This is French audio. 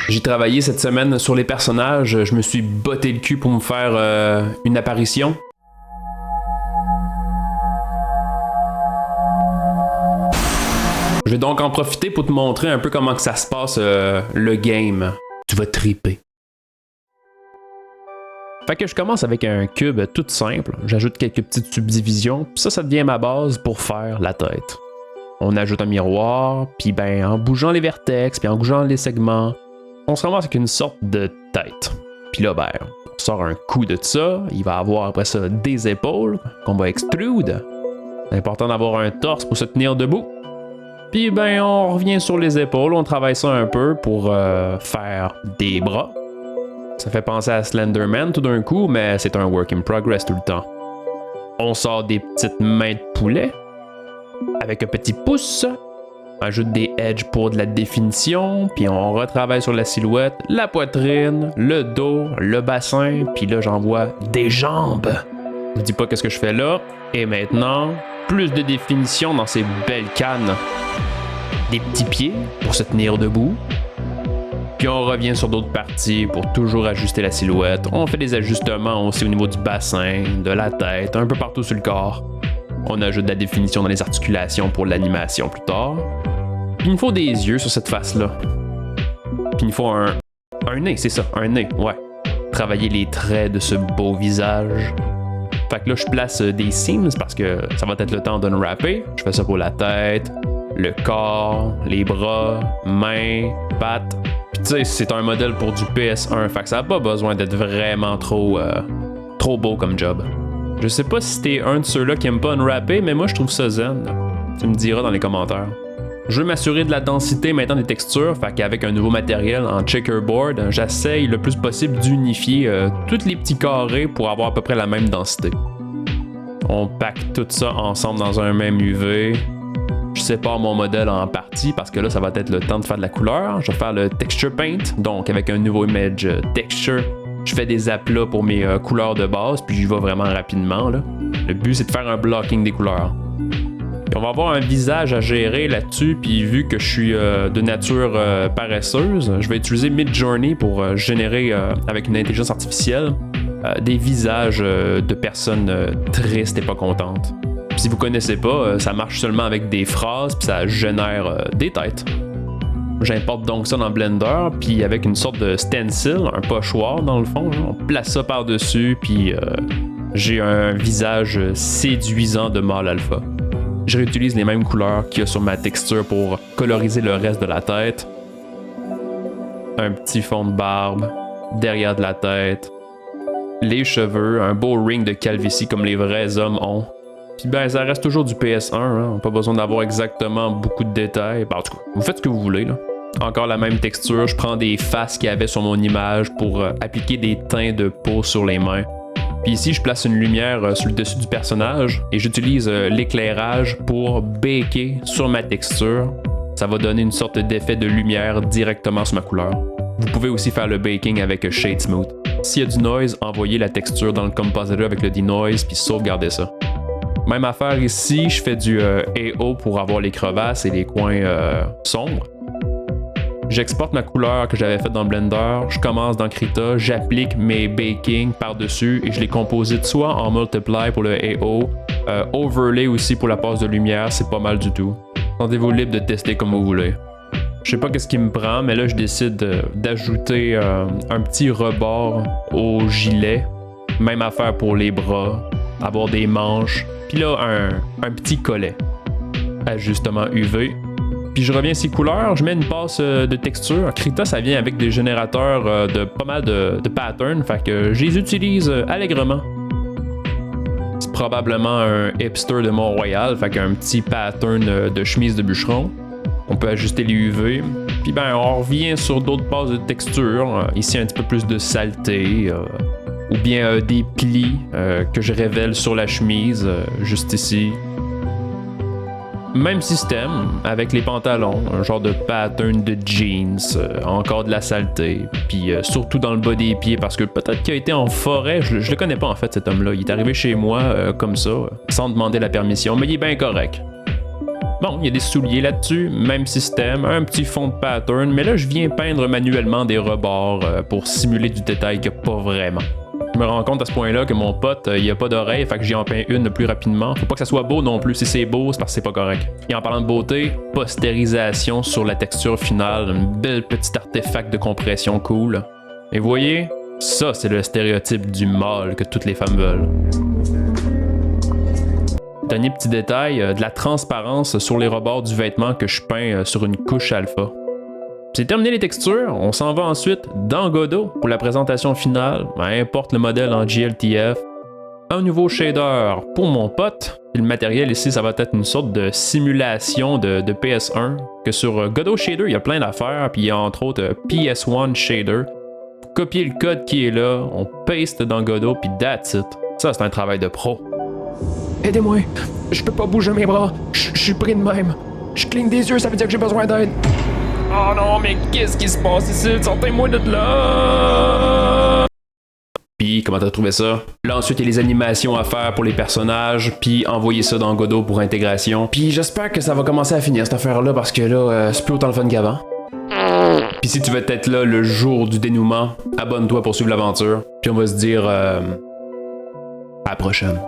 J'ai travaillé cette semaine sur les personnages, je me suis botté le cul pour me faire une apparition. Je vais donc en profiter pour te montrer un peu comment que ça se passe le game. Tu vas triper. Fait que je commence avec un cube tout simple, j'ajoute quelques petites subdivisions, puis ça devient ma base pour faire la tête. On ajoute un miroir, puis ben en bougeant les vertex, puis en bougeant les segments, on se ramasse avec une sorte de tête. Puis là ben, on sort un coup de ça, il va avoir après ça des épaules qu'on va extrude. C'est important d'avoir un torse pour se tenir debout. Puis ben on revient sur les épaules, on travaille ça un peu pour faire des bras. Ça fait penser à Slenderman tout d'un coup, mais c'est un work in progress tout le temps. On sort des petites mains de poulet avec un petit pouce. On ajoute des edges pour de la définition, puis on retravaille sur la silhouette, la poitrine, le dos, le bassin, puis là j'envoie des jambes. Je vous dis pas qu'est-ce que je fais là. Et maintenant, plus de définition dans ces belles cannes. Des petits pieds pour se tenir debout. Puis on revient sur d'autres parties pour toujours ajuster la silhouette. On fait des ajustements aussi au niveau du bassin, de la tête, un peu partout sur le corps. On ajoute de la définition dans les articulations pour l'animation plus tard. Puis il nous faut des yeux sur cette face-là. Puis il nous faut un nez, c'est ça, un nez, ouais. Travailler les traits de ce beau visage. Fait que là, je place des seams parce que ça va être le temps d'unwrapper. Je fais ça pour la tête, le corps, les bras, mains, pattes. Puis tu sais, c'est un modèle pour du PS1, fait que ça n'a pas besoin d'être vraiment trop beau comme job. Je sais pas si t'es un de ceux-là qui aime pas unwrapper, mais moi je trouve ça zen. Tu me diras dans les commentaires. Je veux m'assurer de la densité maintenant des textures, fait qu'avec un nouveau matériel en checkerboard, j'essaye le plus possible d'unifier tous les petits carrés pour avoir à peu près la même densité. On pack tout ça ensemble dans un même UV. Je sépare mon modèle en parties parce que là, ça va être le temps de faire de la couleur. Je vais faire le texture paint, donc avec un nouveau image texture. Je fais des aplats pour mes couleurs de base, puis j'y vais vraiment rapidement. Là. Le but, c'est de faire un blocking des couleurs. Puis on va avoir un visage à gérer là-dessus, puis vu que je suis de nature paresseuse, je vais utiliser Midjourney pour générer, avec une intelligence artificielle, des visages de personnes tristes et pas contentes. Puis si vous connaissez pas, ça marche seulement avec des phrases, puis ça génère des têtes. J'importe donc ça dans Blender, puis avec une sorte de stencil, un pochoir dans le fond, on place ça par-dessus, puis j'ai un visage séduisant de mâle alpha. Je réutilise les mêmes couleurs qu'il y a sur ma texture pour coloriser le reste de la tête. Un petit fond de barbe, derrière de la tête, les cheveux, un beau ring de calvitie comme les vrais hommes ont. Puis ben, ça reste toujours du PS1, hein. Pas besoin d'avoir exactement beaucoup de détails. Ben, en tout cas, vous faites ce que vous voulez, là. Encore la même texture, je prends des faces qu'il y avait sur mon image pour appliquer des teints de peau sur les mains. Puis ici, je place une lumière sur le dessus du personnage et j'utilise l'éclairage pour baker sur ma texture. Ça va donner une sorte d'effet de lumière directement sur ma couleur. Vous pouvez aussi faire le baking avec Shade Smooth. S'il y a du noise, envoyez la texture dans le compositor avec le denoise puis sauvegardez ça. Même affaire ici, je fais du AO pour avoir les crevasses et les coins sombres. J'exporte ma couleur que j'avais faite dans Blender, je commence dans Krita, j'applique mes bakings par-dessus et je les composite soit en multiply pour le AO, overlay aussi pour la passe de lumière, c'est pas mal du tout. Sentez-vous libre de tester comme vous voulez. Je sais pas qu'est-ce qui me prend, mais là je décide d'ajouter un petit rebord au gilet. Même affaire pour les bras, avoir des manches. Puis là, un petit collet. Ajustement UV. Puis je reviens ici couleurs, je mets une passe de texture. Krita, ça vient avec des générateurs de pas mal de patterns, fait que je les utilise allègrement. C'est probablement un hipster de Mont-Royal, fait qu'un petit pattern de chemise de bûcheron. On peut ajuster les UV. Puis ben, on revient sur d'autres passes de texture. Ici, un petit peu plus de saleté. Ou bien des plis que je révèle sur la chemise, juste ici. Même système, avec les pantalons, un genre de pattern de jeans, encore de la saleté, puis surtout dans le bas des pieds, parce que peut-être qu'il a été en forêt, je le connais pas en fait cet homme-là, il est arrivé chez moi comme ça, sans demander la permission, mais il est bien correct. Bon, il y a des souliers là-dessus, même système, un petit fond de pattern, mais là je viens peindre manuellement des rebords pour simuler du détail qu'il n'y a pas vraiment. Je me rends compte à ce point-là que mon pote, il a pas d'oreille, fait que j'y en peins une plus rapidement. Faut pas que ça soit beau non plus. Si c'est beau, c'est parce que c'est pas correct. Et en parlant de beauté, postérisation sur la texture finale, une belle petite artefact de compression cool. Et vous voyez, ça c'est le stéréotype du mâle que toutes les femmes veulent. Dernier petit détail, de la transparence sur les rebords du vêtement que je peins sur une couche alpha. C'est terminé les textures, on s'en va ensuite dans Godot pour la présentation finale, importe le modèle en GLTF. Un nouveau shader pour mon pote, et le matériel ici ça va être une sorte de simulation de PS1, que sur Godot Shader il y a plein d'affaires, puis il y a entre autres PS1 Shader. Copier le code qui est là, on paste dans Godot, puis that's it. Ça c'est un travail de pro. Aidez-moi, je peux pas bouger mes bras, je suis pris de même. Je cligne des yeux, ça veut dire que j'ai besoin d'aide. Oh non, mais qu'est-ce qui se passe ici? Sortez-moi de là! Puis, comment t'as trouvé ça? Là, ensuite, il y a les animations à faire pour les personnages, puis envoyer ça dans Godot pour intégration. Puis, j'espère que ça va commencer à finir cette affaire-là, parce que là, c'est plus autant le fun qu'avant. Puis, si tu veux être là le jour du dénouement, abonne-toi pour suivre l'aventure. Puis, on va se dire à la prochaine.